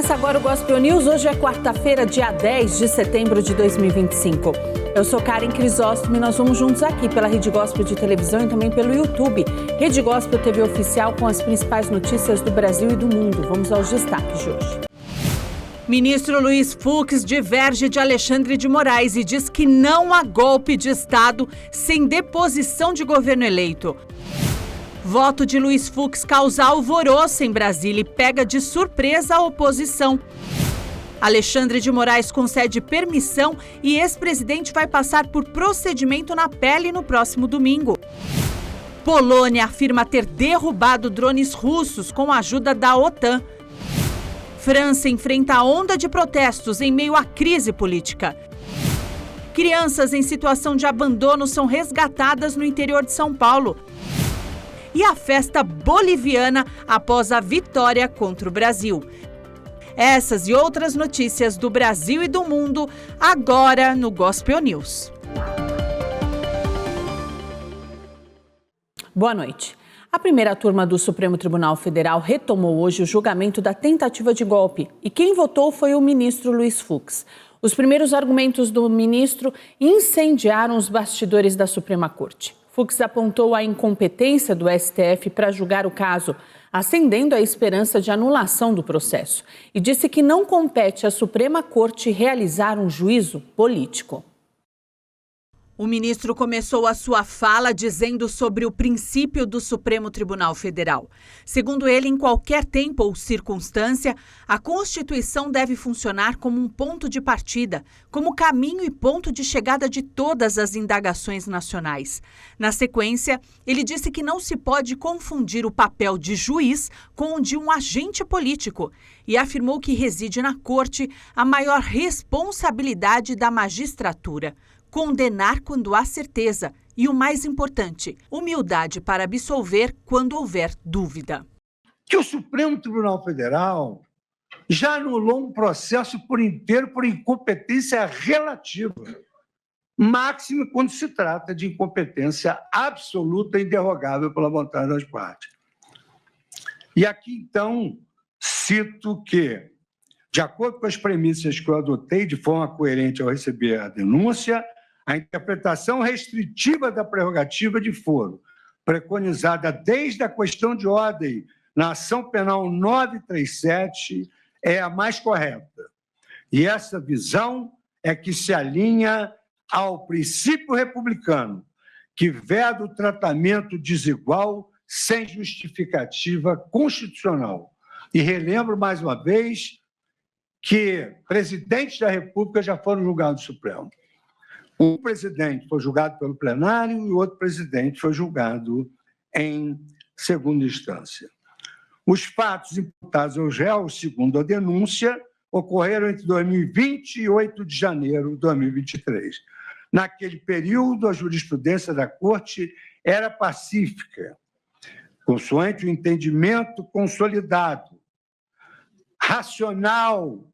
Começa agora o Gospel News. Hoje é quarta-feira, dia 10 de setembro de 2025. Eu sou Karen Crisóstomo e nós vamos juntos aqui pela Rede Gospel de televisão e também pelo YouTube. Rede Gospel TV Oficial com as principais notícias do Brasil e do mundo. Vamos aos destaques de hoje. Ministro Luiz Fux diverge de Alexandre de Moraes e diz que não há golpe de Estado sem deposição de governo eleito. Voto de Luiz Fux causa alvoroço em Brasília e pega de surpresa a oposição. Alexandre de Moraes concede permissão e ex-presidente vai passar por procedimento na pele no próximo domingo. Polônia afirma ter derrubado drones russos com a ajuda da OTAN. França enfrenta a onda de protestos em meio à crise política. Crianças em situação de abandono são resgatadas no interior de São Paulo. E a festa boliviana após a vitória contra o Brasil. Essas e outras notícias do Brasil e do mundo, agora no Gospel News. Boa noite. A primeira turma do Supremo Tribunal Federal retomou hoje o julgamento da tentativa de golpe. E quem votou foi o ministro Luiz Fux. Os primeiros argumentos do ministro incendiaram os bastidores da Suprema Corte. Fux apontou a incompetência do STF para julgar o caso, acendendo a esperança de anulação do processo, e disse que não compete à Suprema Corte realizar um juízo político. O ministro começou a sua fala dizendo sobre o princípio do Supremo Tribunal Federal. Segundo ele, em qualquer tempo ou circunstância, a Constituição deve funcionar como um ponto de partida, como caminho e ponto de chegada de todas as indagações nacionais. Na sequência, ele disse que não se pode confundir o papel de juiz com o de um agente político e afirmou que reside na Corte a maior responsabilidade da magistratura. Condenar quando há certeza e, o mais importante, humildade para absolver quando houver dúvida. Que o Supremo Tribunal Federal já anulou um processo por inteiro por incompetência relativa, máximo quando se trata de incompetência absoluta e inderrogável pela vontade das partes. E aqui, então, cito que, de acordo com as premissas que eu adotei de forma coerente ao receber a denúncia, a interpretação restritiva da prerrogativa de foro, preconizada desde a questão de ordem na ação penal 937, é a mais correta. E essa visão é que se alinha ao princípio republicano, que veda o tratamento desigual sem justificativa constitucional. E relembro mais uma vez que presidentes da República já foram julgados no Supremo. Um presidente foi julgado pelo plenário e o outro presidente foi julgado em segunda instância. Os fatos imputados aos réus, segundo a denúncia, ocorreram entre 2020 e 8 de janeiro de 2023. Naquele período, a jurisprudência da Corte era pacífica, consoante o entendimento consolidado, racional,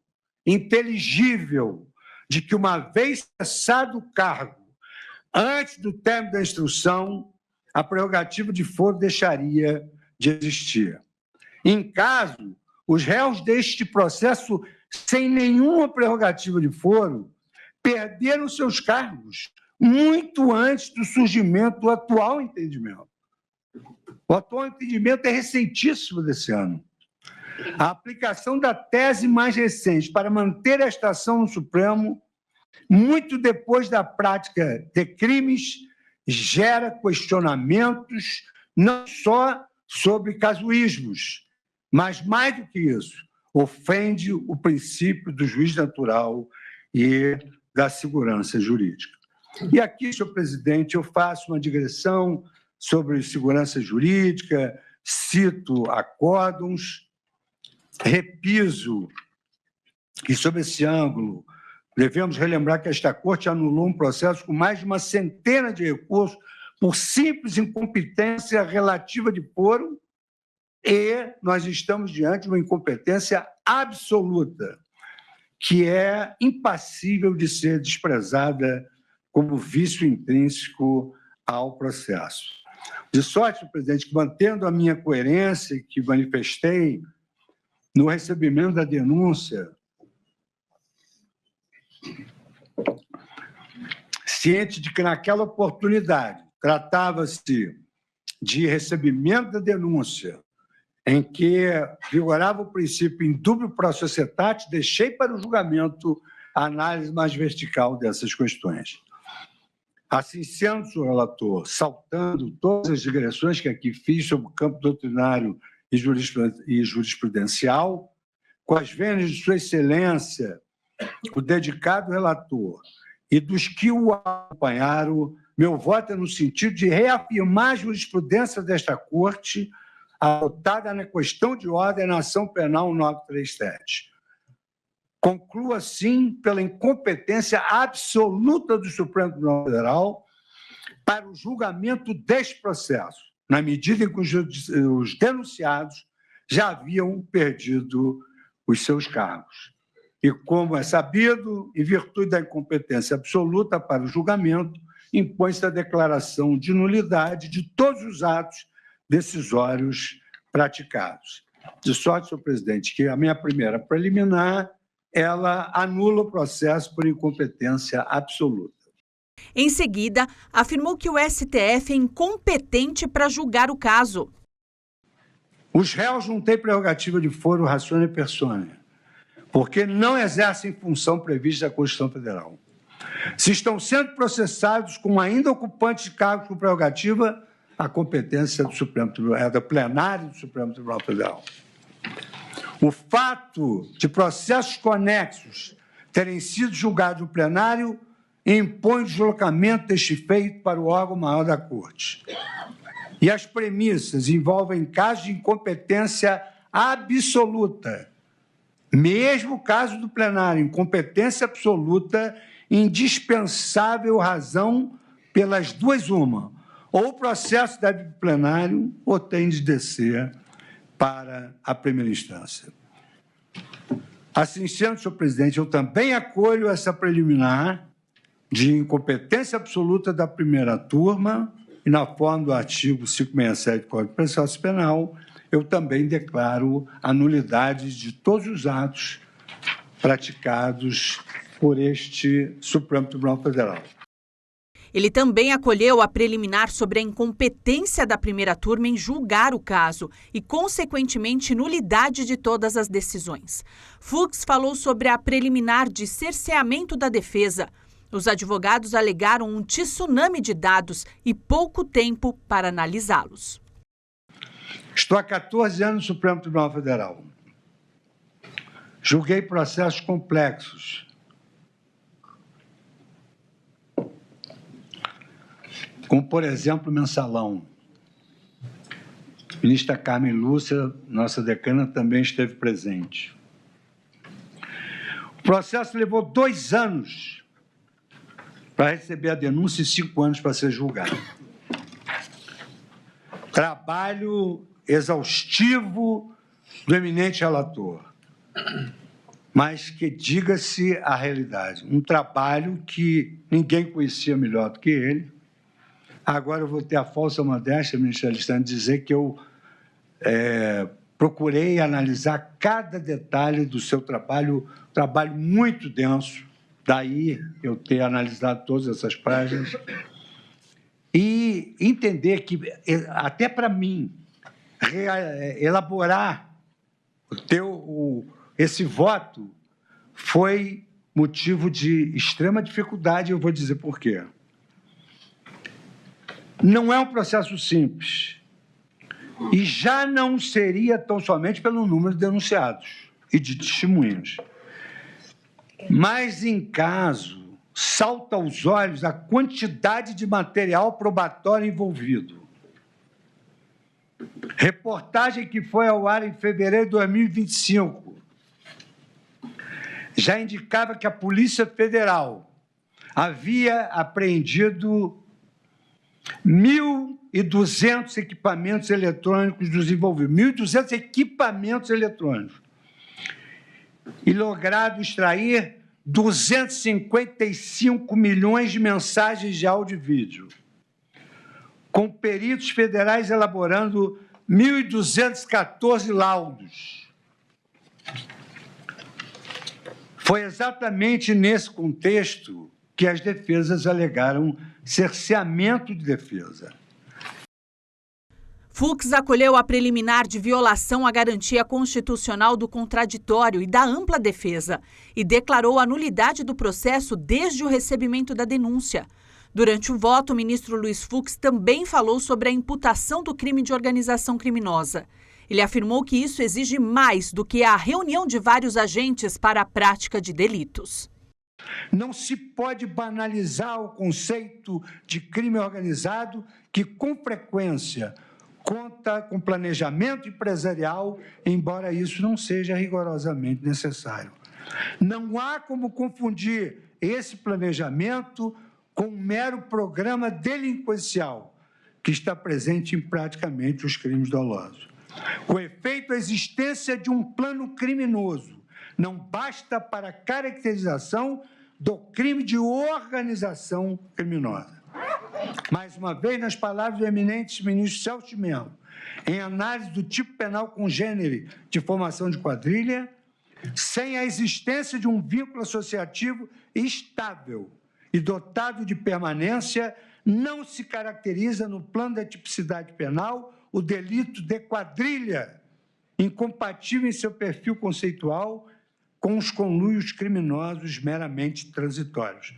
inteligível, de que, uma vez cessado o cargo, antes do término da instrução, a prerrogativa de foro deixaria de existir. Em caso, os réus deste processo, sem nenhuma prerrogativa de foro, perderam seus cargos muito antes do surgimento do atual entendimento. O atual entendimento é recentíssimo desse ano. A aplicação da tese mais recente para manter esta ação no Supremo, muito depois da prática de crimes, gera questionamentos não só sobre casuísmos, mas, mais do que isso, ofende o princípio do juiz natural e da segurança jurídica. E aqui, senhor presidente, eu faço uma digressão sobre segurança jurídica, cito acórdons, repiso, e sob esse ângulo, devemos relembrar que esta Corte anulou um processo com mais de uma centena de recursos por simples incompetência relativa de foro, e nós estamos diante de uma incompetência absoluta, que é impassível de ser desprezada como vício intrínseco ao processo. De sorte, presidente, que mantendo a minha coerência que manifestei no recebimento da denúncia, ciente de que, naquela oportunidade, tratava-se de recebimento da denúncia, em que vigorava o princípio indubio pro societate, deixei para o julgamento a análise mais vertical dessas questões. Assim sendo, senhor relator, saltando todas as digressões que aqui fiz sobre o campo doutrinário e jurisprudencial, com as vênias de sua excelência, o dedicado relator e dos que o acompanharam, meu voto é no sentido de reafirmar a jurisprudência desta Corte adotada na questão de ordem na ação penal 937. Concluo, assim, pela incompetência absoluta do Supremo Tribunal Federal para o julgamento deste processo, na medida em que os denunciados já haviam perdido os seus cargos. E, como é sabido, em virtude da incompetência absoluta para o julgamento, impõe-se a declaração de nulidade de todos os atos decisórios praticados. De sorte, senhor presidente, que a minha primeira preliminar, ela anula o processo por incompetência absoluta. Em seguida, afirmou que o STF é incompetente para julgar o caso. Os réus não têm prerrogativa de foro, ratione persone, porque não exercem função prevista da Constituição Federal. Se estão sendo processados como ainda ocupantes de cargos com prerrogativa, a competência do Supremo Tribunal, é da plenária do Supremo Tribunal Federal. O fato de processos conexos terem sido julgados no plenário impõe o deslocamento deste feito para o órgão maior da Corte. E as premissas envolvem casos de incompetência absoluta. Mesmo o caso do plenário, incompetência absoluta, indispensável razão pelas duas uma. Ou o processo deve ir para o plenário ou tem de descer para a primeira instância. Assim sendo, senhor presidente, eu também acolho essa preliminar de incompetência absoluta da primeira turma e, na forma do artigo 567 do Código de Processo Penal, eu também declaro a nulidade de todos os atos praticados por este Supremo Tribunal Federal. Ele também acolheu a preliminar sobre a incompetência da primeira turma em julgar o caso e, consequentemente, nulidade de todas as decisões. Fux falou sobre a preliminar de cerceamento da defesa. Os advogados alegaram um tsunami de dados e pouco tempo para analisá-los. Estou há 14 anos no Supremo Tribunal Federal. Julguei processos complexos. Como, por exemplo, o mensalão. A ministra Carmen Lúcia, nossa decana, também esteve presente. O processo levou 2 anos para receber a denúncia e 5 anos para ser julgado. Trabalho exaustivo do eminente relator, mas que diga-se a realidade. Um trabalho que ninguém conhecia melhor do que ele. Agora eu vou ter a falsa modéstia, ministra Alexandre, dizer que eu procurei analisar cada detalhe do seu trabalho muito denso, daí eu ter analisado todas essas páginas, e entender que, até para mim, elaborar esse voto foi motivo de extrema dificuldade, eu vou dizer por quê. Não é um processo simples e já não seria tão somente pelo número de denunciados e de testemunhas. Mas, em caso, salta aos olhos a quantidade de material probatório envolvido. Reportagem que foi ao ar em fevereiro de 2025 já indicava que a Polícia Federal havia apreendido 1.200 equipamentos eletrônicos dos envolvidos, 1.200 equipamentos eletrônicos, e logrado extrair 255 milhões de mensagens de áudio e vídeo, com peritos federais elaborando 1.214 laudos. Foi exatamente nesse contexto que as defesas alegaram cerceamento de defesa. Fux acolheu a preliminar de violação à garantia constitucional do contraditório e da ampla defesa e declarou a nulidade do processo desde o recebimento da denúncia. Durante o voto, o ministro Luiz Fux também falou sobre a imputação do crime de organização criminosa. Ele afirmou que isso exige mais do que a reunião de vários agentes para a prática de delitos. Não se pode banalizar o conceito de crime organizado que, com frequência, conta com planejamento empresarial, embora isso não seja rigorosamente necessário. Não há como confundir esse planejamento com um mero programa delinquencial que está presente em praticamente os crimes dolosos. Com efeito, a existência de um plano criminoso não basta para a caracterização do crime de organização criminosa. Mais uma vez, nas palavras do eminente ministro Celso de Mello, em análise do tipo penal congênere de formação de quadrilha, sem a existência de um vínculo associativo estável e dotado de permanência, não se caracteriza no plano da tipicidade penal o delito de quadrilha, incompatível em seu perfil conceitual com os conluios criminosos meramente transitórios.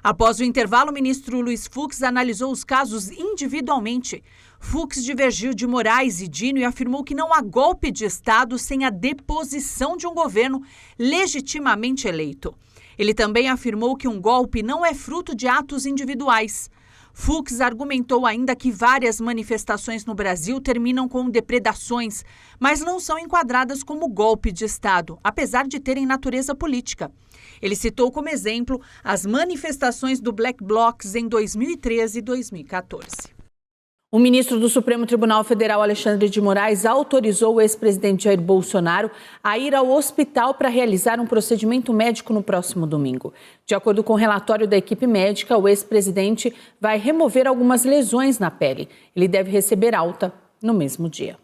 Após o intervalo, o ministro Luiz Fux analisou os casos individualmente. Fux divergiu de Moraes e Dino e afirmou que não há golpe de Estado sem a deposição de um governo legitimamente eleito. Ele também afirmou que um golpe não é fruto de atos individuais. Fux argumentou ainda que várias manifestações no Brasil terminam com depredações, mas não são enquadradas como golpe de Estado, apesar de terem natureza política. Ele citou como exemplo as manifestações do Black Blocs em 2013 e 2014. O ministro do Supremo Tribunal Federal, Alexandre de Moraes, autorizou o ex-presidente Jair Bolsonaro a ir ao hospital para realizar um procedimento médico no próximo domingo. De acordo com o relatório da equipe médica, o ex-presidente vai remover algumas lesões na pele. Ele deve receber alta no mesmo dia.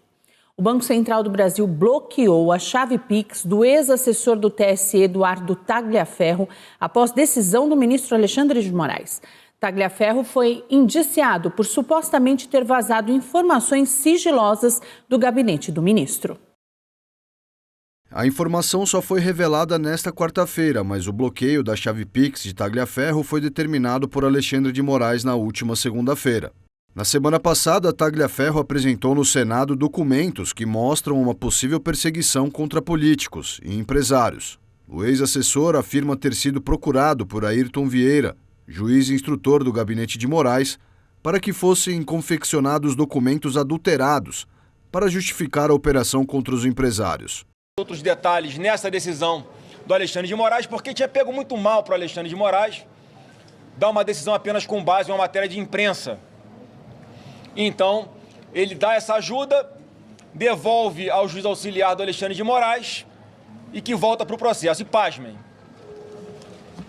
O Banco Central do Brasil bloqueou a chave Pix do ex-assessor do TSE, Eduardo Tagliaferro, após decisão do ministro Alexandre de Moraes. Tagliaferro foi indiciado por supostamente ter vazado informações sigilosas do gabinete do ministro. A informação só foi revelada nesta quarta-feira, mas o bloqueio da chave Pix de Tagliaferro foi determinado por Alexandre de Moraes na última segunda-feira. Na semana passada, Tagliaferro apresentou no Senado documentos que mostram uma possível perseguição contra políticos e empresários. O ex-assessor afirma ter sido procurado por Ayrton Vieira, juiz instrutor do gabinete de Moraes, para que fossem confeccionados documentos adulterados para justificar a operação contra os empresários. Outros detalhes nessa decisão do Alexandre de Moraes, porque tinha pego muito mal para o Alexandre de Moraes dar uma decisão apenas com base em uma matéria de imprensa. Então, ele dá essa ajuda, devolve ao juiz auxiliar do Alexandre de Moraes e que volta para o processo. E pasmem,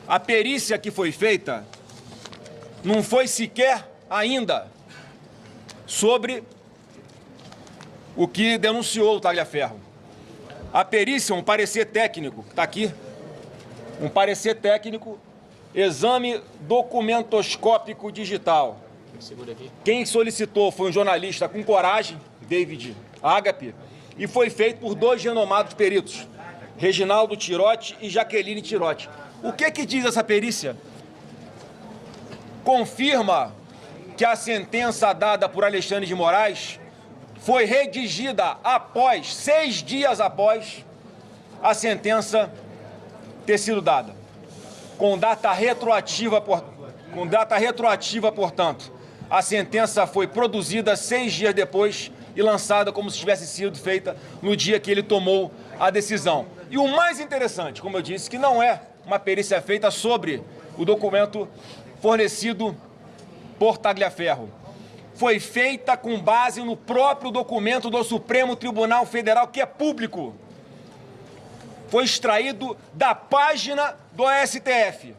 a perícia que foi feita não foi sequer ainda sobre o que denunciou o Tagliaferro. A perícia, um parecer técnico, está aqui, um parecer técnico, exame documentoscópico digital. Quem solicitou foi um jornalista com coragem, David Agape, e foi feito por dois renomados peritos, Reginaldo Tirotti e Jaqueline Tirotti. O que diz essa perícia? Confirma que a sentença dada por Alexandre de Moraes foi redigida após, 6 dias após, a sentença ter sido dada. Com data retroativa, portanto, a sentença foi produzida 6 dias depois e lançada como se tivesse sido feita no dia que ele tomou a decisão. E o mais interessante, como eu disse, que não é uma perícia feita sobre o documento fornecido por Tagliaferro. Foi feita com base no próprio documento do Supremo Tribunal Federal, que é público. Foi extraído da página do STF.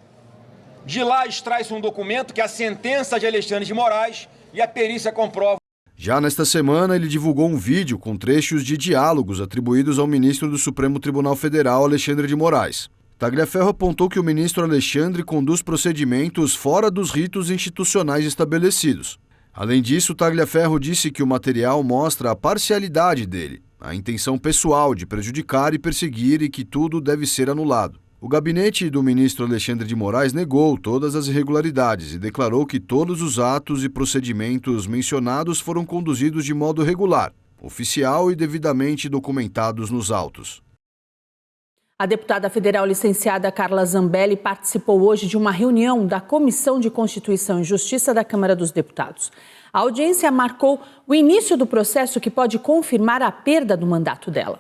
De lá extrai-se um documento que é a sentença de Alexandre de Moraes e a perícia comprova. Já nesta semana, ele divulgou um vídeo com trechos de diálogos atribuídos ao ministro do Supremo Tribunal Federal, Alexandre de Moraes. Tagliaferro apontou que o ministro Alexandre conduz procedimentos fora dos ritos institucionais estabelecidos. Além disso, Tagliaferro disse que o material mostra a parcialidade dele, a intenção pessoal de prejudicar e perseguir e que tudo deve ser anulado. O gabinete do ministro Alexandre de Moraes negou todas as irregularidades e declarou que todos os atos e procedimentos mencionados foram conduzidos de modo regular, oficial e devidamente documentados nos autos. A deputada federal licenciada Carla Zambelli participou hoje de uma reunião da Comissão de Constituição e Justiça da Câmara dos Deputados. A audiência marcou o início do processo que pode confirmar a perda do mandato dela.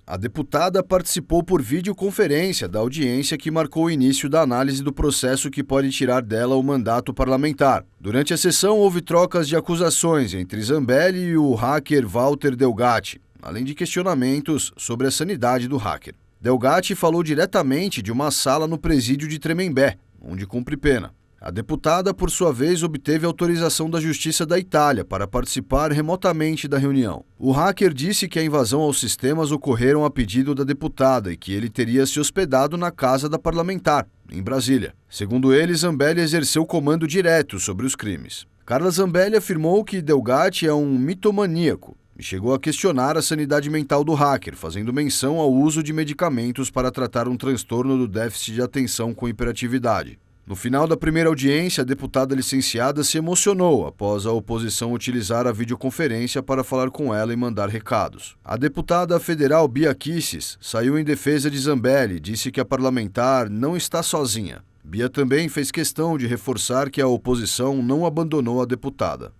A deputada participou por videoconferência da audiência que marcou o início da análise do processo que pode tirar dela o mandato parlamentar. Durante a sessão, houve trocas de acusações entre Zambelli e o hacker Walter Delgatti, além de questionamentos sobre a sanidade do hacker. Delgatti falou diretamente de uma sala no presídio de Tremembé, onde cumpre pena. A deputada, por sua vez, obteve autorização da Justiça da Itália para participar remotamente da reunião. O hacker disse que a invasão aos sistemas ocorreram a pedido da deputada e que ele teria se hospedado na casa da parlamentar, em Brasília. Segundo ele, Zambelli exerceu comando direto sobre os crimes. Carla Zambelli afirmou que Delgatti é um mitomaníaco e chegou a questionar a sanidade mental do hacker, fazendo menção ao uso de medicamentos para tratar um transtorno do déficit de atenção com hiperatividade. No final da primeira audiência, a deputada licenciada se emocionou após a oposição utilizar a videoconferência para falar com ela e mandar recados. A deputada federal Bia Kicis saiu em defesa de Zambelli e disse que a parlamentar não está sozinha. Bia também fez questão de reforçar que a oposição não abandonou a deputada.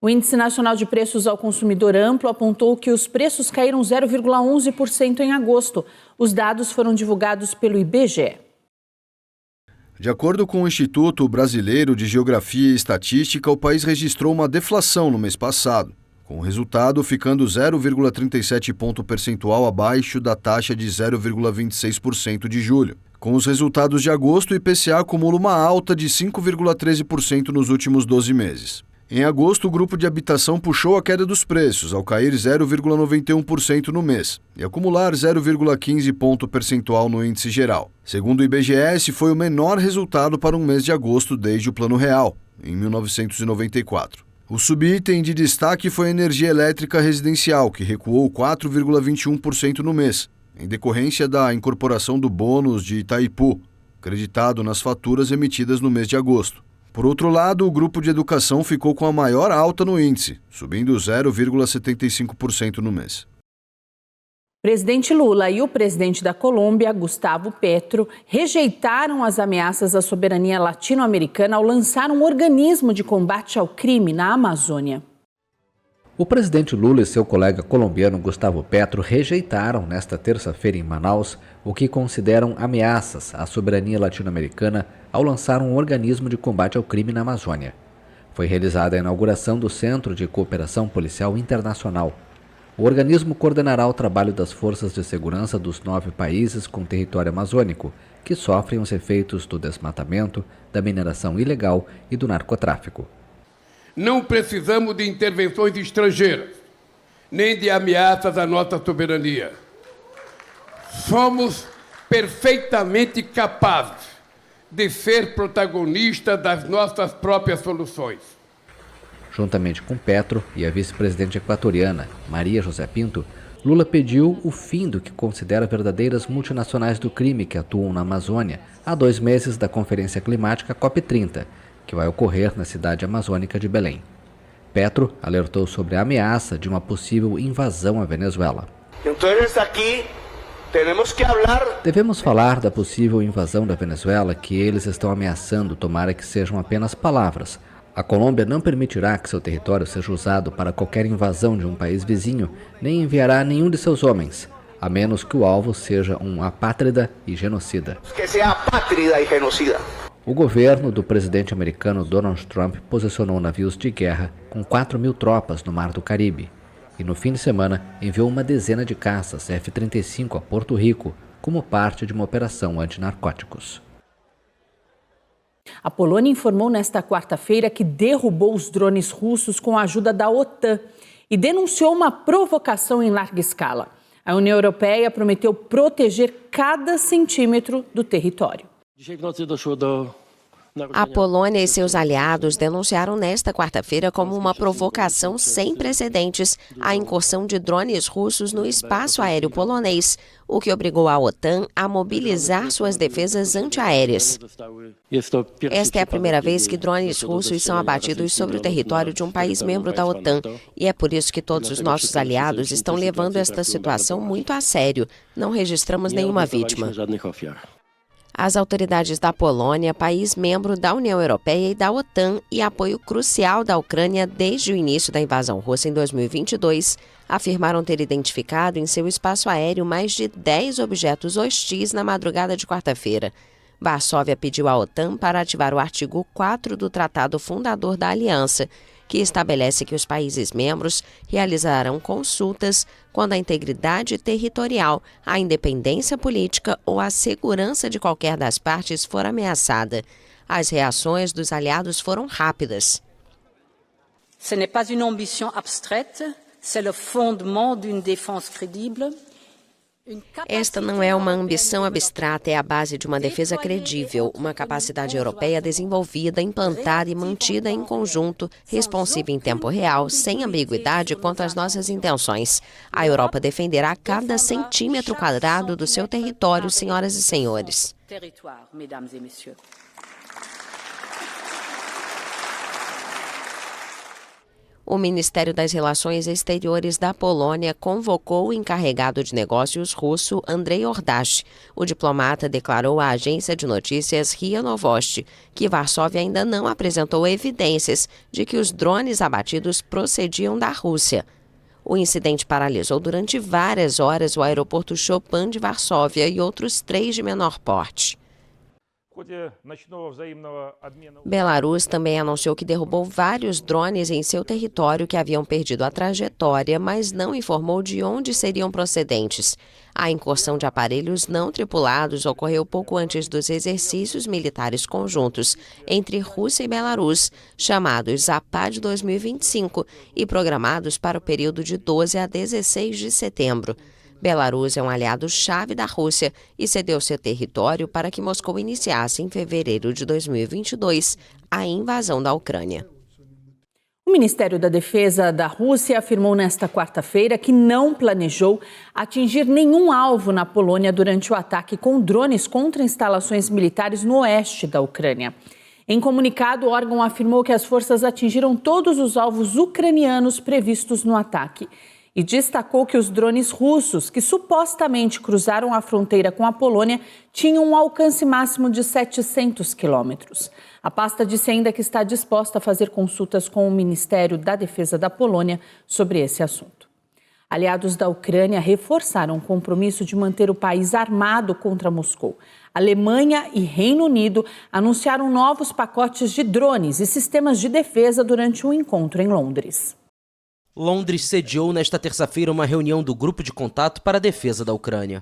O Índice Nacional de Preços ao Consumidor Amplo apontou que os preços caíram 0,11% em agosto. Os dados foram divulgados pelo IBGE. De acordo com o Instituto Brasileiro de Geografia e Estatística, o país registrou uma deflação no mês passado, com o resultado ficando 0,37 ponto percentual abaixo da taxa de 0,26% de julho. Com os resultados de agosto, o IPCA acumula uma alta de 5,13% nos últimos 12 meses. Em agosto, o grupo de habitação puxou a queda dos preços, ao cair 0,91% no mês, e acumular 0,15 ponto percentual no índice geral. Segundo o IBGE, esse foi o menor resultado para um mês de agosto desde o Plano Real, em 1994. O subitem de destaque foi a energia elétrica residencial, que recuou 4,21% no mês, em decorrência da incorporação do bônus de Itaipu, creditado nas faturas emitidas no mês de agosto. Por outro lado, o grupo de educação ficou com a maior alta no índice, subindo 0,75% no mês. O presidente Lula e o presidente da Colômbia, Gustavo Petro, rejeitaram as ameaças à soberania latino-americana ao lançar um organismo de combate ao crime na Amazônia. O presidente Lula e seu colega colombiano Gustavo Petro rejeitaram nesta terça-feira em Manaus o que consideram ameaças à soberania latino-americana ao lançar um organismo de combate ao crime na Amazônia. Foi realizada a inauguração do Centro de Cooperação Policial Internacional. O organismo coordenará o trabalho das forças de segurança dos 9 países com território amazônico, que sofrem os efeitos do desmatamento, da mineração ilegal e do narcotráfico. Não precisamos de intervenções estrangeiras, nem de ameaças à nossa soberania. Somos perfeitamente capazes de ser protagonistas das nossas próprias soluções. Juntamente com Petro e a vice-presidente equatoriana, Maria José Pinto, Lula pediu o fim do que considera verdadeiras multinacionais do crime que atuam na Amazônia há 2 meses da Conferência Climática COP30, que vai ocorrer na cidade amazônica de Belém. Petro alertou sobre a ameaça de uma possível invasão à Venezuela. Devemos falar da possível invasão da Venezuela que eles estão ameaçando, tomara que sejam apenas palavras. A Colômbia não permitirá que seu território seja usado para qualquer invasão de um país vizinho, nem enviará nenhum de seus homens, a menos que o alvo seja um apátrida e genocida. O governo do presidente americano Donald Trump posicionou navios de guerra com 4.000 tropas no Mar do Caribe e no fim de semana enviou uma dezena de caças F-35 a Porto Rico como parte de uma operação antinarcóticos. A Polônia informou nesta quarta-feira que derrubou os drones russos com a ajuda da OTAN e denunciou uma provocação em larga escala. A União Europeia prometeu proteger cada centímetro do território. A Polônia e seus aliados denunciaram nesta quarta-feira como uma provocação sem precedentes a incursão de drones russos no espaço aéreo polonês, o que obrigou a OTAN a mobilizar suas defesas antiaéreas. Esta é a primeira vez que drones russos são abatidos sobre o território de um país membro da OTAN, e é por isso que todos os nossos aliados estão levando esta situação muito a sério. Não registramos nenhuma vítima. As autoridades da Polônia, país membro da União Europeia e da OTAN e apoio crucial da Ucrânia desde o início da invasão russa em 2022, afirmaram ter identificado em seu espaço aéreo mais de 10 objetos hostis na madrugada de quarta-feira. Varsóvia pediu à OTAN para ativar o artigo 4 do Tratado Fundador da Aliança, que estabelece que os países membros realizarão consultas quando a integridade territorial, a independência política ou a segurança de qualquer das partes for ameaçada. As reações dos aliados foram rápidas. Ce n'est pas une ambition abstraite, c'est le fondement d'une défense crédible. Esta não é uma ambição abstrata, é a base de uma defesa credível, uma capacidade europeia desenvolvida, implantada e mantida em conjunto, responsiva em tempo real, sem ambiguidade quanto às nossas intenções. A Europa defenderá cada centímetro quadrado do seu território, senhoras e senhores. O Ministério das Relações Exteriores da Polônia convocou o encarregado de negócios russo Andrei Ordash. O diplomata declarou à agência de notícias RIA Novosti que Varsóvia ainda não apresentou evidências de que os drones abatidos procediam da Rússia. O incidente paralisou durante várias horas o aeroporto Chopin de Varsóvia e outros 3 de menor porte. Belarus também anunciou que derrubou vários drones em seu território que haviam perdido a trajetória, mas não informou de onde seriam procedentes. A incursão de aparelhos não tripulados ocorreu pouco antes dos exercícios militares conjuntos entre Rússia e Belarus, chamados Zapad 2025, e programados para o período de 12 a 16 de setembro. Belarus é um aliado-chave da Rússia e cedeu seu território para que Moscou iniciasse em fevereiro de 2022 a invasão da Ucrânia. O Ministério da Defesa da Rússia afirmou nesta quarta-feira que não planejou atingir nenhum alvo na Polônia durante o ataque com drones contra instalações militares no oeste da Ucrânia. Em comunicado, o órgão afirmou que as forças atingiram todos os alvos ucranianos previstos no ataque e destacou que os drones russos, que supostamente cruzaram a fronteira com a Polônia, tinham um alcance máximo de 700 quilômetros. A pasta disse ainda que está disposta a fazer consultas com o Ministério da Defesa da Polônia sobre esse assunto. Aliados da Ucrânia reforçaram o compromisso de manter o país armado contra Moscou. Alemanha e Reino Unido anunciaram novos pacotes de drones e sistemas de defesa durante um encontro em Londres. Londres sediou nesta terça-feira uma reunião do Grupo de Contato para a Defesa da Ucrânia.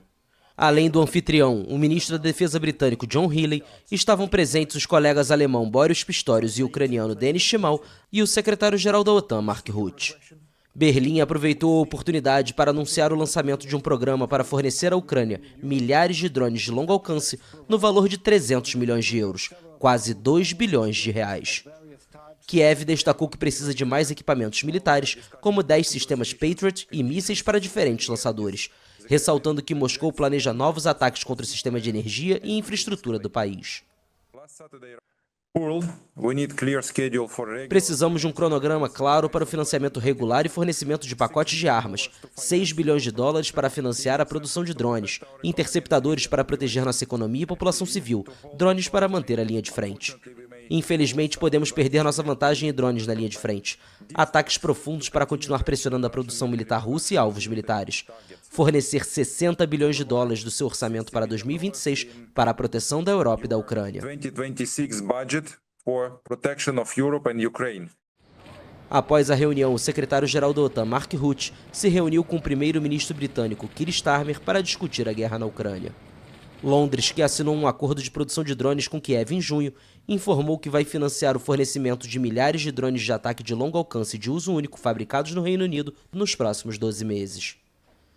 Além do anfitrião, o ministro da Defesa britânico John Healey, estavam presentes os colegas alemão Boris Pistorius e ucraniano Denis Shmyhal e o secretário-geral da OTAN, Mark Rutte. Berlim aproveitou a oportunidade para anunciar o lançamento de um programa para fornecer à Ucrânia milhares de drones de longo alcance no valor de 300 milhões de euros, quase 2 bilhões de reais. Kiev destacou que precisa de mais equipamentos militares, como 10 sistemas Patriot e mísseis para diferentes lançadores, ressaltando que Moscou planeja novos ataques contra o sistema de energia e infraestrutura do país. Precisamos de um cronograma claro para o financiamento regular e fornecimento de pacotes de armas, 6 bilhões de dólares para financiar a produção de drones, interceptadores para proteger nossa economia e população civil, drones para manter a linha de frente. Infelizmente, podemos perder nossa vantagem em drones na linha de frente. Ataques profundos para continuar pressionando a produção militar russa e alvos militares. Fornecer 60 bilhões de dólares do seu orçamento para 2026 para a proteção da Europa e da Ucrânia. Após a reunião, o secretário-geral da OTAN, Mark Rutte, se reuniu com o primeiro-ministro britânico, Keir Starmer, para discutir a guerra na Ucrânia. Londres, que assinou um acordo de produção de drones com Kiev em junho, informou que vai financiar o fornecimento de milhares de drones de ataque de longo alcance de uso único fabricados no Reino Unido nos próximos 12 meses.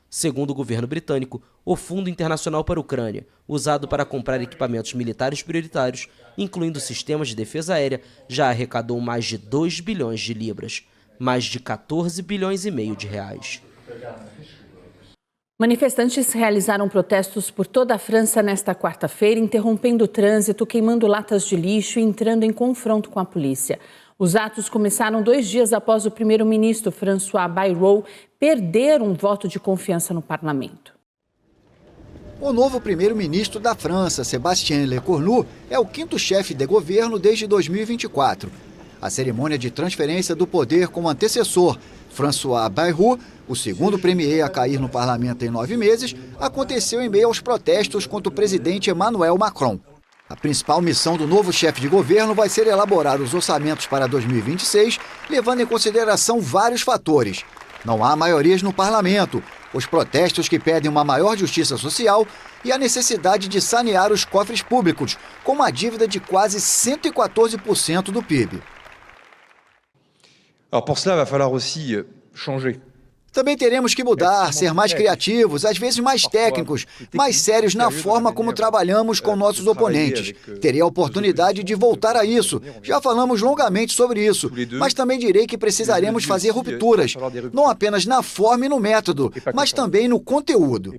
Segundo o governo britânico, o Fundo Internacional para a Ucrânia, usado para comprar equipamentos militares prioritários, incluindo sistemas de defesa aérea, já arrecadou mais de 2 bilhões de libras, mais de 14 bilhões e meio de reais. Manifestantes realizaram protestos por toda a França nesta quarta-feira, interrompendo o trânsito, queimando latas de lixo e entrando em confronto com a polícia. Os atos começaram 2 dias após o primeiro-ministro François Bayrou perder um voto de confiança no parlamento. O novo primeiro-ministro da França, Sébastien Lecornu, é o 5º chefe de governo desde 2024. A cerimônia de transferência do poder como antecessor, François Bayrou, o segundo premier a cair no parlamento em 9 meses, aconteceu em meio aos protestos contra o presidente Emmanuel Macron. A principal missão do novo chefe de governo vai ser elaborar os orçamentos para 2026, levando em consideração vários fatores. Não há maiorias no parlamento, os protestos que pedem uma maior justiça social e a necessidade de sanear os cofres públicos, com uma dívida de quase 114% do PIB. Alors pour cela, va falloir aussi changer. Também teremos que mudar, ser mais criativos, às vezes mais técnicos, mais sérios na forma como trabalhamos com nossos oponentes. Terei a oportunidade de voltar a isso. Já falamos longamente sobre isso, mas também direi que precisaremos fazer rupturas, não apenas na forma e no método, mas também no conteúdo.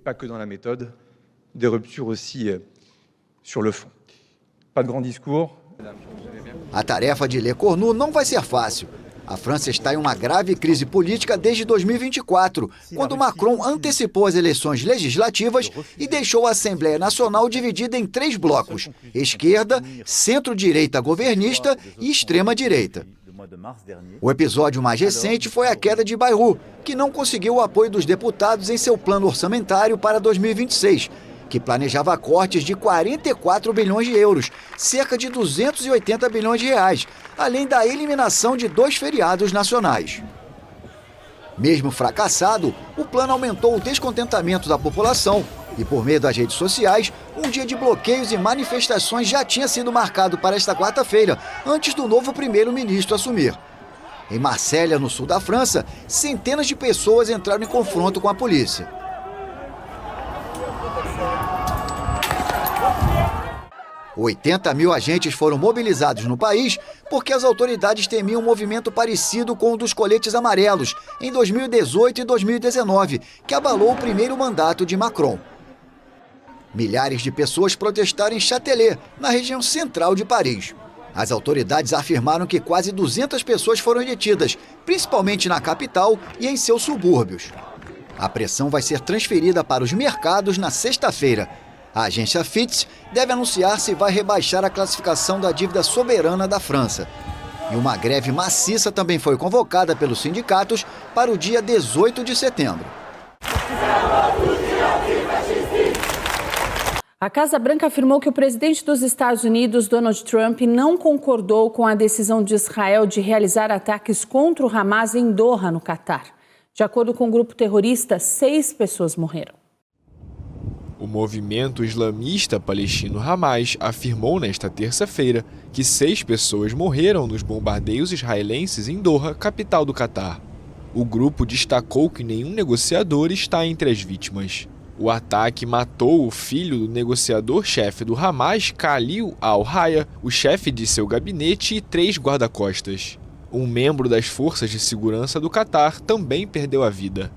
A tarefa de Lecornu não vai ser fácil. A França está em uma grave crise política desde 2024, quando Macron antecipou as eleições legislativas e deixou a Assembleia Nacional dividida em 3 blocos: esquerda, centro-direita governista e extrema-direita. O episódio mais recente foi a queda de Bayrou, que não conseguiu o apoio dos deputados em seu plano orçamentário para 2026, que planejava cortes de 44 bilhões de euros, cerca de 280 bilhões de reais, além da eliminação de 2 feriados nacionais. Mesmo fracassado, o plano aumentou o descontentamento da população e, por meio das redes sociais, um dia de bloqueios e manifestações já tinha sido marcado para esta quarta-feira, antes do novo primeiro-ministro assumir. Em Marselha, no sul da França, centenas de pessoas entraram em confronto com a polícia. $80 mil agentes foram mobilizados no país porque as autoridades temiam um movimento parecido com o dos coletes amarelos em 2018 e 2019, que abalou o primeiro mandato de Macron. Milhares de pessoas protestaram em Châtelet, na região central de Paris. As autoridades afirmaram que quase 200 pessoas foram detidas, principalmente na capital e em seus subúrbios. A pressão vai ser transferida para os mercados na sexta-feira. A agência Fitch deve anunciar se vai rebaixar a classificação da dívida soberana da França. E uma greve maciça também foi convocada pelos sindicatos para o dia 18 de setembro. A Casa Branca afirmou que o presidente dos Estados Unidos, Donald Trump, não concordou com a decisão de Israel de realizar ataques contra o Hamas em Doha, no Catar. De acordo com o grupo terrorista, 6 pessoas morreram. O movimento islamista palestino Hamas afirmou nesta terça-feira que 6 pessoas morreram nos bombardeios israelenses em Doha, capital do Catar. O grupo destacou que nenhum negociador está entre as vítimas. O ataque matou o filho do negociador-chefe do Hamas, Khalil al-Haya, o chefe de seu gabinete e 3 guarda-costas. Um membro das forças de segurança do Catar também perdeu a vida.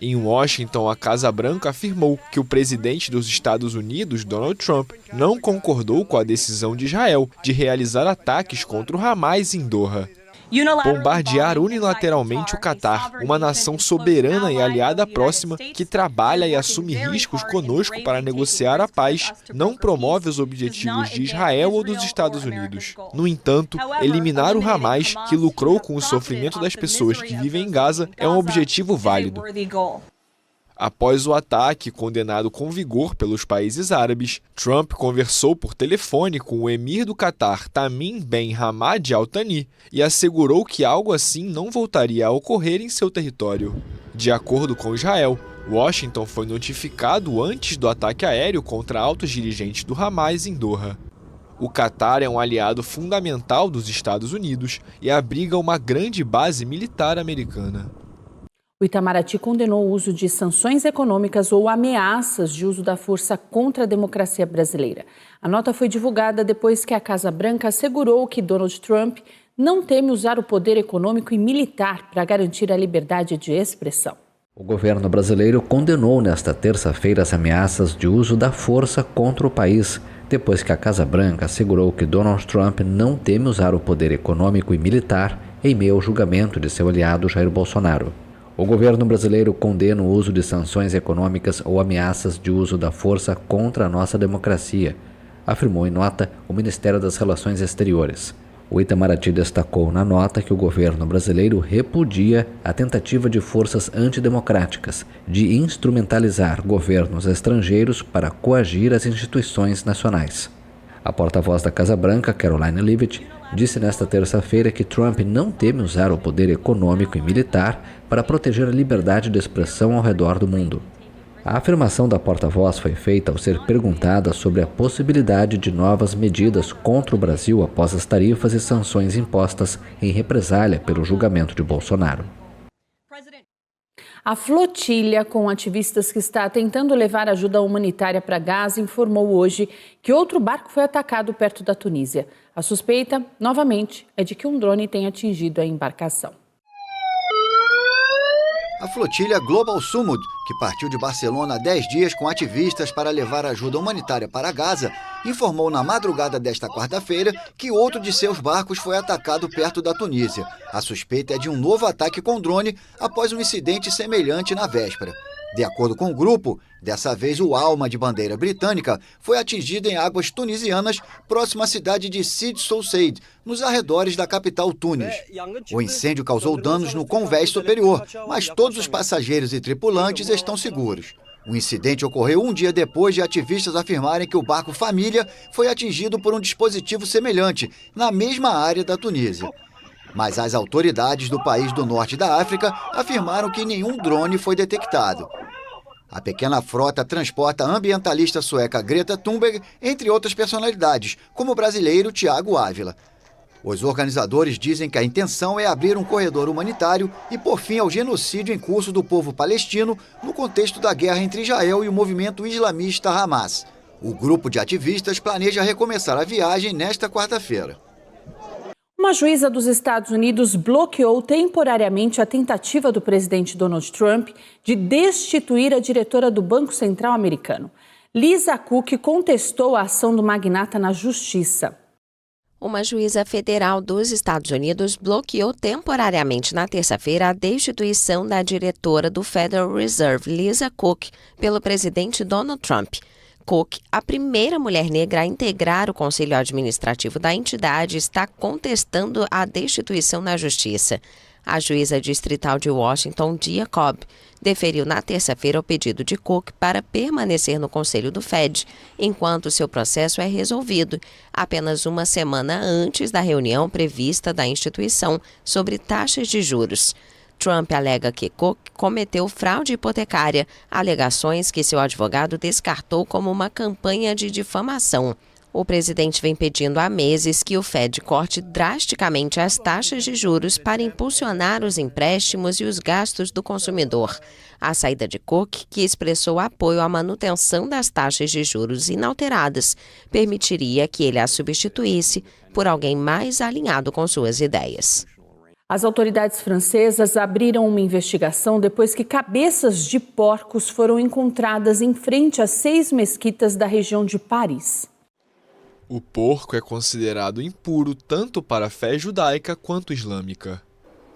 Em Washington, a Casa Branca afirmou que o presidente dos Estados Unidos, Donald Trump, não concordou com a decisão de Israel de realizar ataques contra o Hamas em Doha. Bombardear unilateralmente o Catar, uma nação soberana e aliada próxima que trabalha e assume riscos conosco para negociar a paz, não promove os objetivos de Israel ou dos Estados Unidos. No entanto, eliminar o Hamas, que lucrou com o sofrimento das pessoas que vivem em Gaza, é um objetivo válido. Após o ataque, condenado com vigor pelos países árabes, Trump conversou por telefone com o emir do Catar, Tamim Ben Hamad Al Thani, e assegurou que algo assim não voltaria a ocorrer em seu território. De acordo com Israel, Washington foi notificado antes do ataque aéreo contra altos dirigentes do Hamas em Doha. O Catar é um aliado fundamental dos Estados Unidos e abriga uma grande base militar americana. O Itamaraty condenou o uso de sanções econômicas ou ameaças de uso da força contra a democracia brasileira. A nota foi divulgada depois que a Casa Branca assegurou que Donald Trump não teme usar o poder econômico e militar para garantir a liberdade de expressão. O governo brasileiro condenou nesta terça-feira as ameaças de uso da força contra o país, depois que a Casa Branca assegurou que Donald Trump não teme usar o poder econômico e militar em meio ao julgamento de seu aliado Jair Bolsonaro. O governo brasileiro condena o uso de sanções econômicas ou ameaças de uso da força contra a nossa democracia, afirmou em nota o Ministério das Relações Exteriores. O Itamaraty destacou na nota que o governo brasileiro repudia a tentativa de forças antidemocráticas de instrumentalizar governos estrangeiros para coagir as instituições nacionais. A porta-voz da Casa Branca, Karoline Leavitt, disse nesta terça-feira que Trump não teme usar o poder econômico e militar para proteger a liberdade de expressão ao redor do mundo. A afirmação da porta-voz foi feita ao ser perguntada sobre a possibilidade de novas medidas contra o Brasil após as tarifas e sanções impostas em represália pelo julgamento de Bolsonaro. A flotilha com ativistas que está tentando levar ajuda humanitária para Gaza informou hoje que outro barco foi atacado perto da Tunísia. A suspeita, novamente, é de que um drone tenha atingido a embarcação. A flotilha Global Sumud, que partiu de Barcelona há 10 dias com ativistas para levar ajuda humanitária para Gaza, informou na madrugada desta quarta-feira que outro de seus barcos foi atacado perto da Tunísia. A suspeita é de um novo ataque com drone após um incidente semelhante na véspera. De acordo com o grupo, dessa vez o Alma, de bandeira britânica, foi atingido em águas tunisianas, próximo à cidade de Sid Sousaid, nos arredores da capital Tunis. O incêndio causou danos no convés superior, mas todos os passageiros e tripulantes estão seguros. O incidente ocorreu um dia depois de ativistas afirmarem que o barco Família foi atingido por um dispositivo semelhante, na mesma área da Tunísia. Mas as autoridades do país do norte da África afirmaram que nenhum drone foi detectado. A pequena frota transporta a ambientalista sueca Greta Thunberg, entre outras personalidades, como o brasileiro Tiago Ávila. Os organizadores dizem que a intenção é abrir um corredor humanitário e pôr fim ao genocídio em curso do povo palestino no contexto da guerra entre Israel e o movimento islamista Hamas. O grupo de ativistas planeja recomeçar a viagem nesta quarta-feira. Uma juíza dos Estados Unidos bloqueou temporariamente a tentativa do presidente Donald Trump de destituir a diretora do Banco Central americano. Lisa Cook contestou a ação do magnata na justiça. Uma juíza federal dos Estados Unidos bloqueou temporariamente na terça-feira a destituição da diretora do Federal Reserve, Lisa Cook, pelo presidente Donald Trump. Cook, a primeira mulher negra a integrar o conselho administrativo da entidade, está contestando a destituição na justiça. A juíza distrital de Washington, Dia Cobb, deferiu na terça-feira o pedido de Cook para permanecer no conselho do Fed, enquanto seu processo é resolvido, apenas uma semana antes da reunião prevista da instituição sobre taxas de juros. Trump alega que Cook cometeu fraude hipotecária, alegações que seu advogado descartou como uma campanha de difamação. O presidente vem pedindo há meses que o Fed corte drasticamente as taxas de juros para impulsionar os empréstimos e os gastos do consumidor. A saída de Cook, que expressou apoio à manutenção das taxas de juros inalteradas, permitiria que ele a substituísse por alguém mais alinhado com suas ideias. As autoridades francesas abriram uma investigação depois que cabeças de porcos foram encontradas em frente a 6 mesquitas da região de Paris. O porco é considerado impuro tanto para a fé judaica quanto islâmica.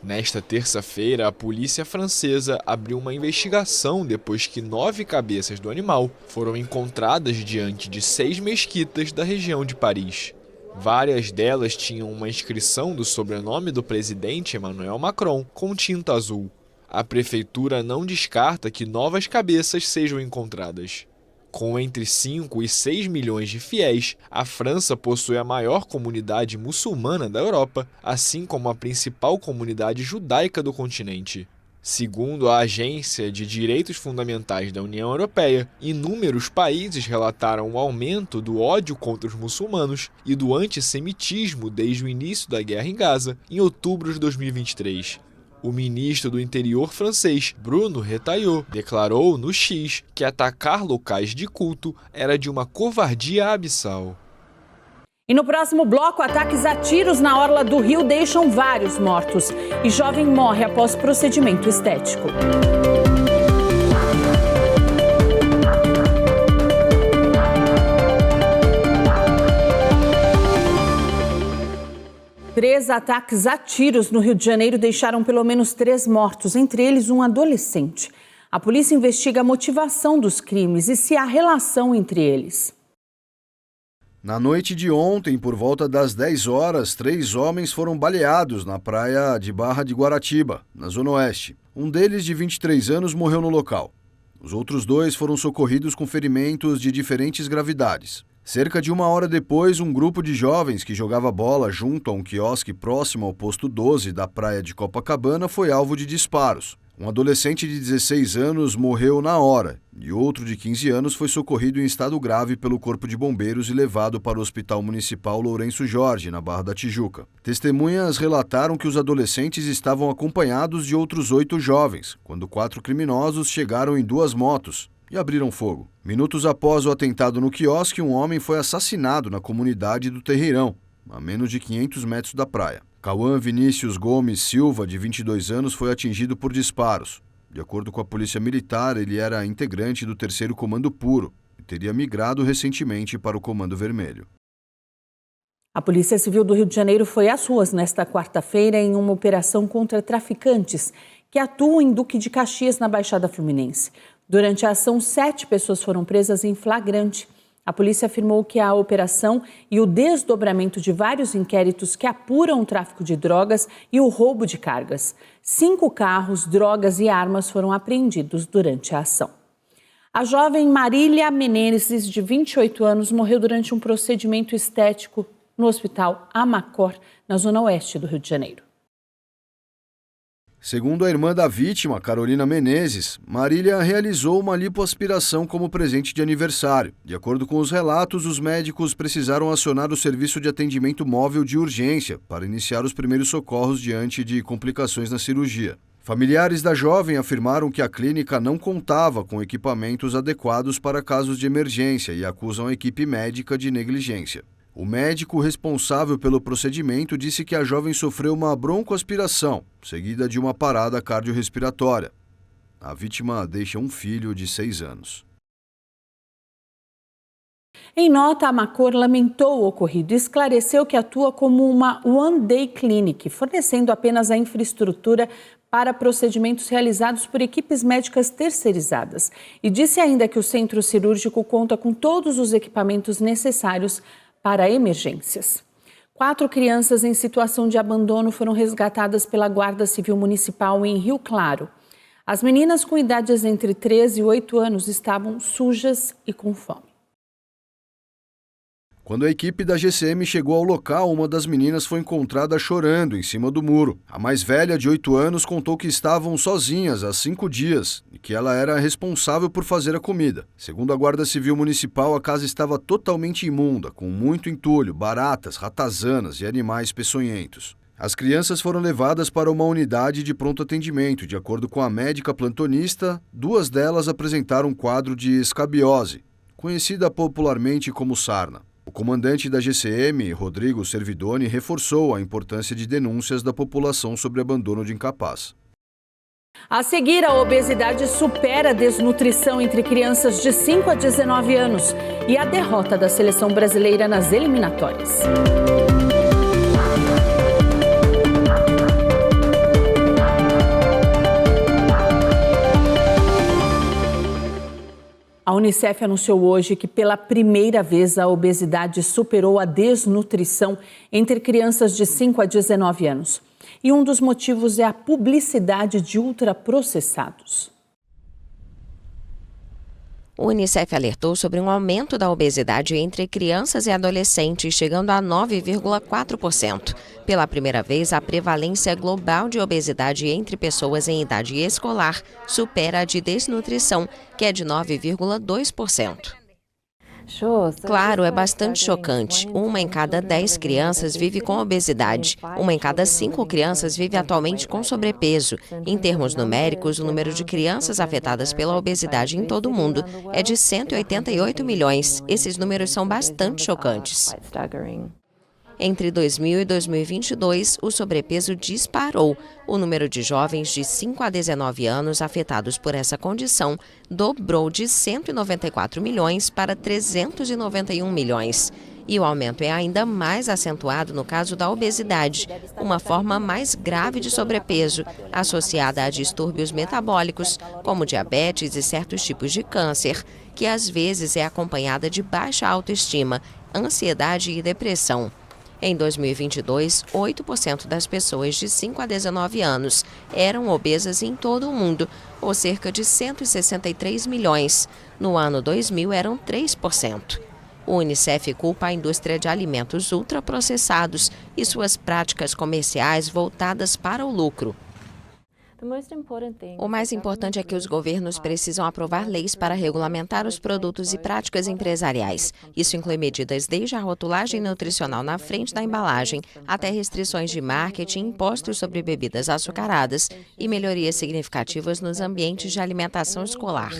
Nesta terça-feira, a polícia francesa abriu uma investigação depois que 9 cabeças do animal foram encontradas diante de 6 mesquitas da região de Paris. Várias delas tinham uma inscrição do sobrenome do presidente Emmanuel Macron com tinta azul. A prefeitura não descarta que novas cabeças sejam encontradas. Com entre 5 e 6 milhões de fiéis, a França possui a maior comunidade muçulmana da Europa, assim como a principal comunidade judaica do continente. Segundo a Agência de Direitos Fundamentais da União Europeia, inúmeros países relataram o aumento do ódio contra os muçulmanos e do antissemitismo desde o início da guerra em Gaza, em outubro de 2023. O ministro do Interior francês, Bruno Retailleau, declarou no X que atacar locais de culto era de uma covardia abissal. E no próximo bloco, ataques a tiros na orla do Rio deixam vários mortos. E jovem morre após procedimento estético. Três ataques a tiros no Rio de Janeiro deixaram pelo menos 3 mortos, entre eles um adolescente. A polícia investiga a motivação dos crimes e se há relação entre eles. Na noite de ontem, por volta das 10 horas, 3 homens foram baleados na praia de Barra de Guaratiba, na Zona Oeste. Um deles, de 23 anos, morreu no local. Os outros 2 foram socorridos com ferimentos de diferentes gravidades. Cerca de 1 hora depois, um grupo de jovens que jogava bola junto a um quiosque próximo ao posto 12 da praia de Copacabana foi alvo de disparos. Um adolescente de 16 anos morreu na hora e outro de 15 anos foi socorrido em estado grave pelo Corpo de Bombeiros e levado para o Hospital Municipal Lourenço Jorge, na Barra da Tijuca. Testemunhas relataram que os adolescentes estavam acompanhados de outros 8 jovens, quando 4 criminosos chegaram em 2 motos e abriram fogo. Minutos após o atentado no quiosque, um homem foi assassinado na comunidade do Terreirão, a menos de 500 metros da praia. Cauã Vinícius Gomes Silva, de 22 anos, foi atingido por disparos. De acordo com a Polícia Militar, ele era integrante do 3º Comando Puro e teria migrado recentemente para o Comando Vermelho. A Polícia Civil do Rio de Janeiro foi às ruas nesta quarta-feira em uma operação contra traficantes que atuam em Duque de Caxias, na Baixada Fluminense. Durante a ação, 7 pessoas foram presas em flagrante. A polícia afirmou que a operação e o desdobramento de vários inquéritos que apuram o tráfico de drogas e o roubo de cargas. 5 carros, drogas e armas foram apreendidos durante a ação. A jovem Marília Menezes, de 28 anos, morreu durante um procedimento estético no Hospital Amacor, na Zona Oeste do Rio de Janeiro. Segundo a irmã da vítima, Carolina Menezes, Marília realizou uma lipoaspiração como presente de aniversário. De acordo com os relatos, os médicos precisaram acionar o serviço de atendimento móvel de urgência para iniciar os primeiros socorros diante de complicações na cirurgia. Familiares da jovem afirmaram que a clínica não contava com equipamentos adequados para casos de emergência e acusam a equipe médica de negligência. O médico responsável pelo procedimento disse que a jovem sofreu uma broncoaspiração, seguida de uma parada cardiorrespiratória. A vítima deixa um filho de 6 anos. Em nota, a Amacor lamentou o ocorrido e esclareceu que atua como uma one-day clinic, fornecendo apenas a infraestrutura para procedimentos realizados por equipes médicas terceirizadas. E disse ainda que o centro cirúrgico conta com todos os equipamentos necessários para emergências. 4 crianças em situação de abandono foram resgatadas pela Guarda Civil Municipal em Rio Claro. As meninas com idades entre 3 e 8 anos estavam sujas e com fome. Quando a equipe da GCM chegou ao local, uma das meninas foi encontrada chorando em cima do muro. A mais velha, de 8 anos, contou que estavam sozinhas há 5 dias e que ela era responsável por fazer a comida. Segundo a Guarda Civil Municipal, a casa estava totalmente imunda, com muito entulho, baratas, ratazanas e animais peçonhentos. As crianças foram levadas para uma unidade de pronto atendimento. De acordo com a médica plantonista, 2 delas apresentaram um quadro de escabiose, conhecida popularmente como sarna. O comandante da GCM, Rodrigo Servidoni, reforçou a importância de denúncias da população sobre abandono de incapaz. A seguir, a obesidade supera a desnutrição entre crianças de 5 a 19 anos e a derrota da seleção brasileira nas eliminatórias. A Unicef anunciou hoje que, pela primeira vez, a obesidade superou a desnutrição entre crianças de 5 a 19 anos. E um dos motivos é a publicidade de ultraprocessados. O Unicef alertou sobre um aumento da obesidade entre crianças e adolescentes, chegando a 9,4%. Pela primeira vez, a prevalência global de obesidade entre pessoas em idade escolar supera a de desnutrição, que é de 9,2%. Claro, é bastante chocante. 1 em cada 10 crianças vive com obesidade. 1 em cada 5 crianças vive atualmente com sobrepeso. Em termos numéricos, o número de crianças afetadas pela obesidade em todo o mundo é de 188 milhões. Esses números são bastante chocantes. Entre 2000 e 2022, o sobrepeso disparou. O número de jovens de 5 a 19 anos afetados por essa condição dobrou de 194 milhões para 391 milhões. E o aumento é ainda mais acentuado no caso da obesidade, uma forma mais grave de sobrepeso, associada a distúrbios metabólicos, como diabetes e certos tipos de câncer, que às vezes é acompanhada de baixa autoestima, ansiedade e depressão. Em 2022, 8% das pessoas de 5 a 19 anos eram obesas em todo o mundo, ou cerca de 163 milhões. No ano 2000, eram 3%. O Unicef culpa a indústria de alimentos ultraprocessados e suas práticas comerciais voltadas para o lucro. O mais importante é que os governos precisam aprovar leis para regulamentar os produtos e práticas empresariais. Isso inclui medidas desde a rotulagem nutricional na frente da embalagem até restrições de marketing, impostos sobre bebidas açucaradas e melhorias significativas nos ambientes de alimentação escolar.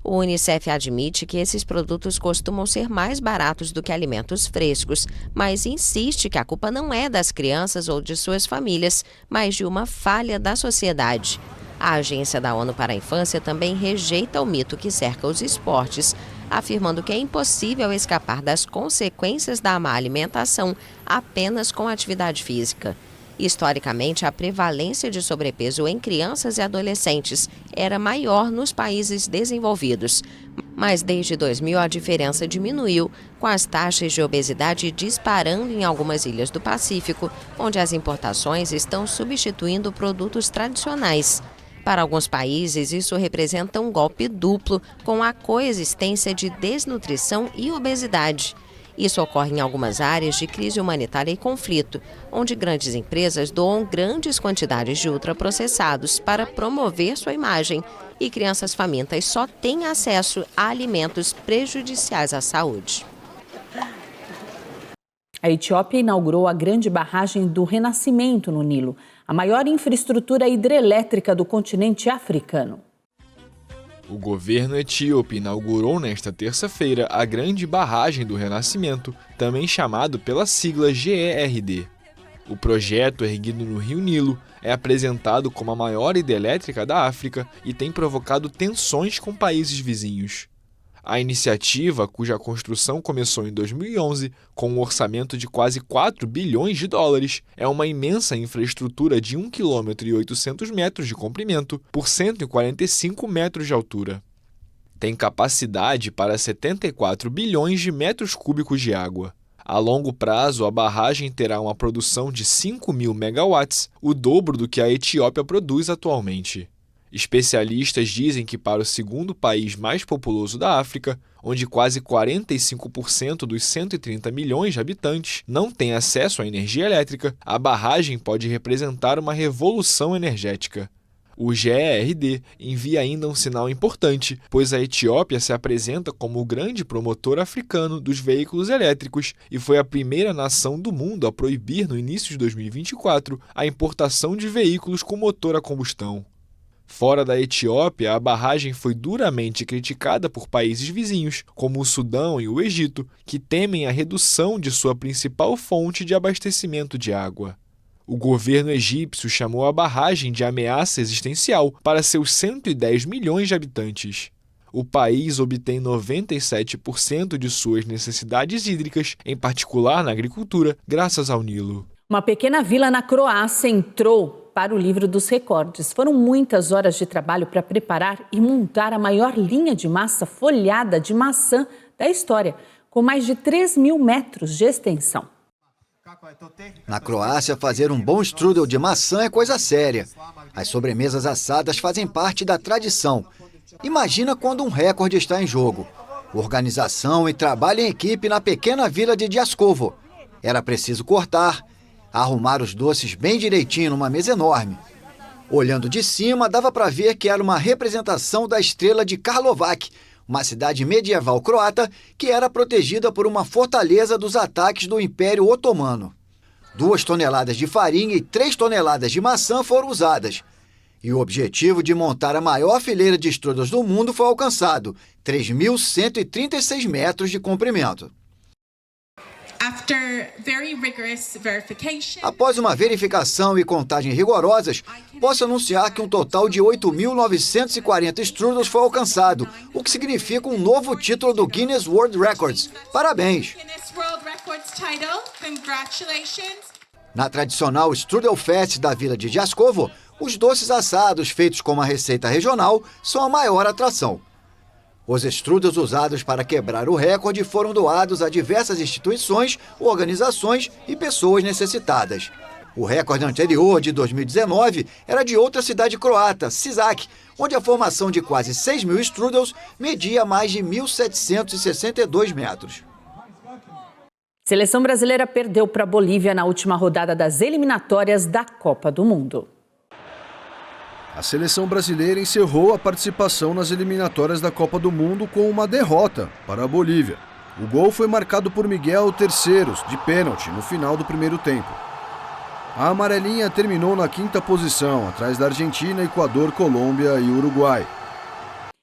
O Unicef admite que esses produtos costumam ser mais baratos do que alimentos frescos, mas insiste que a culpa não é das crianças ou de suas famílias, mas de uma falha da sociedade. A Agência da ONU para a Infância também rejeita o mito que cerca os esportes, afirmando que é impossível escapar das consequências da má alimentação apenas com atividade física. Historicamente, a prevalência de sobrepeso em crianças e adolescentes era maior nos países desenvolvidos. Mas desde 2000 a diferença diminuiu, com as taxas de obesidade disparando em algumas ilhas do Pacífico, onde as importações estão substituindo produtos tradicionais. Para alguns países, isso representa um golpe duplo, com a coexistência de desnutrição e obesidade. Isso ocorre em algumas áreas de crise humanitária e conflito, onde grandes empresas doam grandes quantidades de ultraprocessados para promover sua imagem e crianças famintas só têm acesso a alimentos prejudiciais à saúde. A Etiópia inaugurou a grande barragem do Renascimento no Nilo, a maior infraestrutura hidrelétrica do continente africano. O governo etíope inaugurou nesta terça-feira a Grande Barragem do Renascimento, também chamado pela sigla GERD. O projeto, erguido no Rio Nilo, é apresentado como a maior hidrelétrica da África e tem provocado tensões com países vizinhos. A iniciativa, cuja construção começou em 2011, com um orçamento de quase 4 bilhões de dólares, é uma imensa infraestrutura de 1,8 km de comprimento por 145 metros de altura. Tem capacidade para 74 bilhões de metros cúbicos de água. A longo prazo, a barragem terá uma produção de 5.000 megawatts, o dobro do que a Etiópia produz atualmente. Especialistas dizem que para o segundo país mais populoso da África, onde quase 45% dos 130 milhões de habitantes não têm acesso à energia elétrica, a barragem pode representar uma revolução energética. O GERD envia ainda um sinal importante, pois a Etiópia se apresenta como o grande promotor africano dos veículos elétricos e foi a primeira nação do mundo a proibir no início de 2024 a importação de veículos com motor a combustão. Fora da Etiópia, a barragem foi duramente criticada por países vizinhos, como o Sudão e o Egito, que temem a redução de sua principal fonte de abastecimento de água. O governo egípcio chamou a barragem de ameaça existencial para seus 110 milhões de habitantes. O país obtém 97% de suas necessidades hídricas, em particular na agricultura, graças ao Nilo. Uma pequena vila na Croácia entrou para o livro dos recordes. Foram muitas horas de trabalho para preparar e montar a maior linha de massa folhada de maçã da história, com mais de 3.000 metros de extensão. Na Croácia, fazer um bom strudel de maçã é coisa séria. As sobremesas assadas fazem parte da tradição. Imagina quando um recorde está em jogo. Organização e trabalho em equipe na pequena vila de Diascovo. Era preciso cortar, arrumar os doces bem direitinho numa mesa enorme. Olhando de cima, dava para ver que era uma representação da estrela de Karlovac, uma cidade medieval croata que era protegida por uma fortaleza dos ataques do Império Otomano. 2 toneladas de farinha e 3 toneladas de maçã foram usadas. E o objetivo de montar a maior fileira de strudels do mundo foi alcançado, 3.136 metros de comprimento. Após uma verificação e contagem rigorosas, posso anunciar que um total de 8.940 strudels foi alcançado, o que significa um novo título do Guinness World Records. Parabéns! Na tradicional Strudel Fest da vila de Diascovo, os doces assados feitos com uma receita regional são a maior atração. Os strudels usados para quebrar o recorde foram doados a diversas instituições, organizações e pessoas necessitadas. O recorde anterior, de 2019, era de outra cidade croata, Sisak, onde a formação de quase 6.000 strudels media mais de 1.762 metros. Seleção brasileira perdeu para a Bolívia na última rodada das eliminatórias da Copa do Mundo. A seleção brasileira encerrou a participação nas eliminatórias da Copa do Mundo com uma derrota para a Bolívia. O gol foi marcado por Miguel Terceiros, de pênalti, no final do primeiro tempo. A amarelinha terminou na 5ª posição, atrás da Argentina, Equador, Colômbia e Uruguai.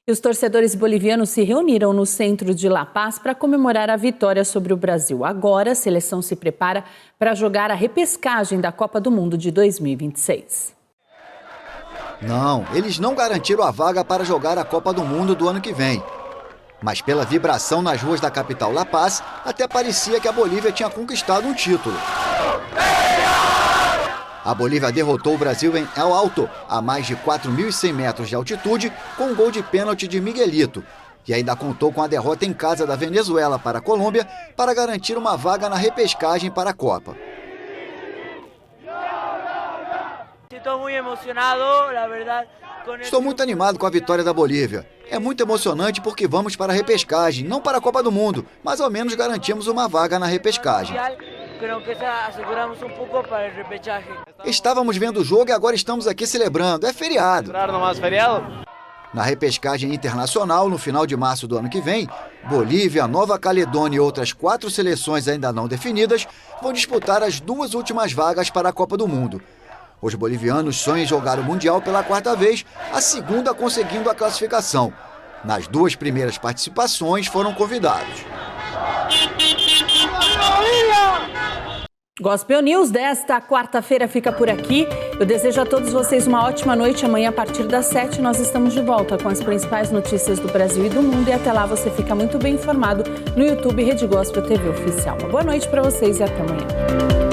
E os torcedores bolivianos se reuniram no centro de La Paz para comemorar a vitória sobre o Brasil. Agora, a seleção se prepara para jogar a repescagem da Copa do Mundo de 2026. Não, eles não garantiram a vaga para jogar a Copa do Mundo do ano que vem. Mas pela vibração nas ruas da capital La Paz, até parecia que a Bolívia tinha conquistado um título. A Bolívia derrotou o Brasil em El Alto, a mais de 4.100 metros de altitude, com um gol de pênalti de Miguelito. E ainda contou com a derrota em casa da Venezuela para a Colômbia para garantir uma vaga na repescagem para a Copa. Estou muito animado com a vitória da Bolívia. É muito emocionante porque vamos para a repescagem, não para a Copa do Mundo, mas ao menos garantimos uma vaga na repescagem. Estávamos vendo o jogo e agora estamos aqui celebrando. É feriado. Na repescagem internacional, no final de março do ano que vem, Bolívia, Nova Caledônia e outras 4 seleções ainda não definidas vão disputar as 2 últimas vagas para a Copa do Mundo. Os bolivianos sonham em jogar o Mundial pela 4ª vez, a 2ª conseguindo a classificação. Nas 2 primeiras participações foram convidados. Gospel News desta quarta-feira fica por aqui. Eu desejo a todos vocês uma ótima noite. Amanhã, a partir das 7, nós estamos de volta com as principais notícias do Brasil e do mundo. E até lá você fica muito bem informado no YouTube Rede Gospel TV Oficial. Uma boa noite para vocês e até amanhã.